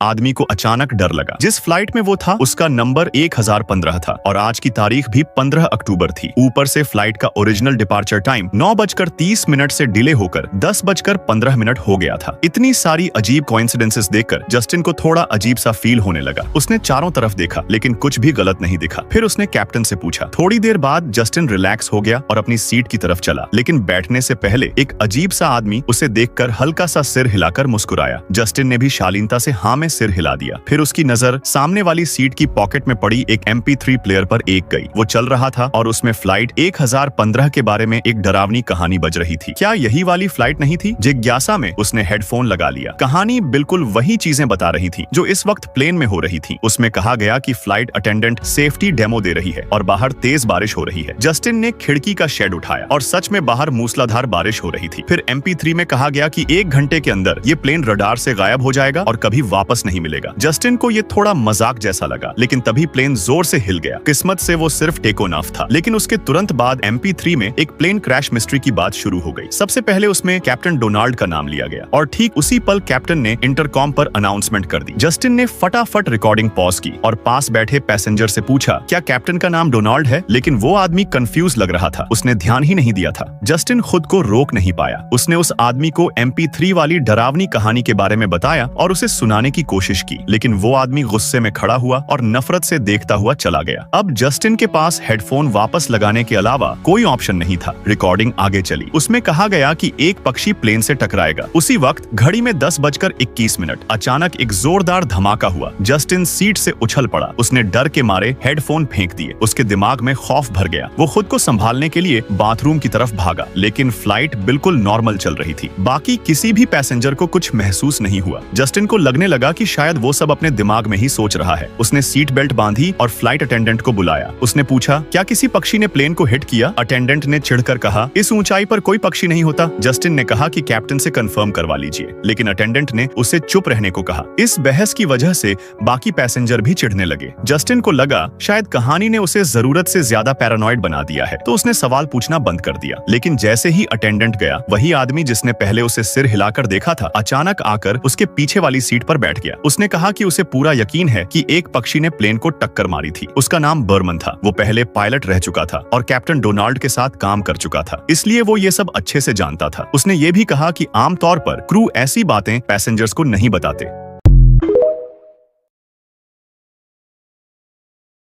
आदमी को अचानक डर लगा। जिस फ्लाइट में वो था उसका नंबर 1015 था और आज की तारीख भी 15 अक्टूबर थी। ऊपर से फ्लाइट का ओरिजिनल डिपार्चर टाइम 9:30 से डिले होकर 10:15 हो गया था। इतनी सारी अजीब कोइंसिडेंसेस देखकर जस्टिन को थोड़ा अजीब सा फील होने लगा। उसने चारों तरफ देखा लेकिन कुछ भी गलत नहीं दिखा। फिर उसने कैप्टन से पूछा। थोड़ी देर बाद जस्टिन रिलैक्स हो गया और अपनी सीट की तरफ चला, लेकिन बैठने से पहले एक अजीब सा आदमी उसे देखकर हल्का सा सिर हिलाकर मुस्कुराया। जस्टिन ने भी शालीनता से हाँ में सिर हिला दिया। फिर उसकी नजर सामने वाली सीट की पॉकेट में पड़ी एक MP3 प्लेयर पर गई। वो चल रहा था और उसमें फ्लाइट 1015 के बारे में एक डरावनी कहानी बज रही थी। क्या यही वाली फ्लाइट नहीं थी? जिज्ञासा में उसने हेडफोन लगा लिया। कहानी बिल्कुल वही चीजें बता रही थी जो इस वक्त प्लेन में हो रही थी। उसमें कहा गया कि फ्लाइट अटेंडेंट सेफ्टी डेमो दे रही है और बाहर तेज बारिश हो रही है। जस्टिन ने खिड़की का शेड उठाया और सच में बाहर मूसलाधार बारिश हो रही थी। फिर MP3 में कहा गया कि 1 घंटे के अंदर ये प्लेन रडार से गायब हो जाएगा और कभी वापस नहीं मिलेगा। जस्टिन को ये थोड़ा मजाक जैसा लगा, लेकिन तभी प्लेन जोर से हिल गया। किस्मत से वो सिर्फ टेक ऑफ था, लेकिन उसके तुरंत बाद MP3 में एक प्लेन क्रैश मिस्ट्री की बात शुरू हो गई। सबसे पहले उसमें कैप्टन डोनाल्ड का नाम लिया गया और ठीक उसी पल कैप्टन ने इंटरकॉम पर अनाउंसमेंट कर दी। जस्टिन ने फटाफट रिकॉर्डिंग पॉज की और पास बैठे पैसेंजर से पूछा, क्या कैप्टन का नाम डोनाल्ड है? लेकिन वो आदमी कंफ्यूज लग रहा था। उसने ध्यान ही नहीं दिया था। जस्टिन खुद को रोक नहीं पाया। उसने उस आदमी को MP3 वाली डरावनी कहानी के बारे में बताया और उसे सुनाने की कोशिश की, लेकिन वो आदमी गुस्से में खड़ा हुआ और नफरत से देखता हुआ चला गया। अब जस्टिन के पास हेडफोन वापस लगाने के अलावा कोई ऑप्शन नहीं था। रिकॉर्डिंग आगे चली। उसमें कहा गया कि एक पक्षी प्लेन से टकराएगा। उसी वक्त घड़ी में 10:21 अचानक एक जोरदार धमाका हुआ। जस्टिन सीट से उछल पड़ा। उसने डर के मारे हेडफोन फेंक दिए। उसके दिमाग में खौफ भर गया। वो खुद को संभालने के लिए बाथरूम की तरफ भागा, लेकिन फ्लाइट बिल्कुल नॉर्मल चल रही थी। बाकी किसी भी पैसेंजर को कुछ महसूस नहीं हुआ। जस्टिन को लगने लगा कि शायद वो सब अपने दिमाग में ही सोच रहा है। उसने सीट बेल्ट बांधी और फ्लाइट अटेंडेंट को बुलाया। उसने पूछा, क्या किसी पक्षी ने प्लेन को हिट किया? अटेंडेंट ने चिढ़कर कहा, इस ऊंचाई पर कोई पक्षी नहीं होता। जस्टिन ने कहा कि कैप्टन से कंफर्म करवा लीजिए, लेकिन अटेंडेंट ने उसे चुप रहने को कहा। इस बहस की वजह से बाकी पैसेंजर भी चिढ़ने लगे। जस्टिन को लगा शायद कहानी ने उसे जरूरत से ज्यादा पैरानॉइड बना दिया है, तो उसने सवाल पूछना बंद कर दिया। लेकिन जैसे ही अटेंडेंट गया, वही आदमी जिसने पहले उसे सिर हिलाकर देखा था अचानक आकर उसके पीछे वाली सीट पर बैठ गया। उसने कहा कि उसे पूरा यकीन है कि एक पक्षी ने प्लेन को टक्कर मारी थी। उसका नाम बर्मन था। वो पहले पायलट रह चुका था और कैप्टन डोनाल्ड के साथ काम कर चुका था, इसलिए वो ये सब अच्छे से जानता था। उसने ये भी कहा कि आमतौर पर क्रू ऐसी बातें पैसेंजर्स को नहीं बताते।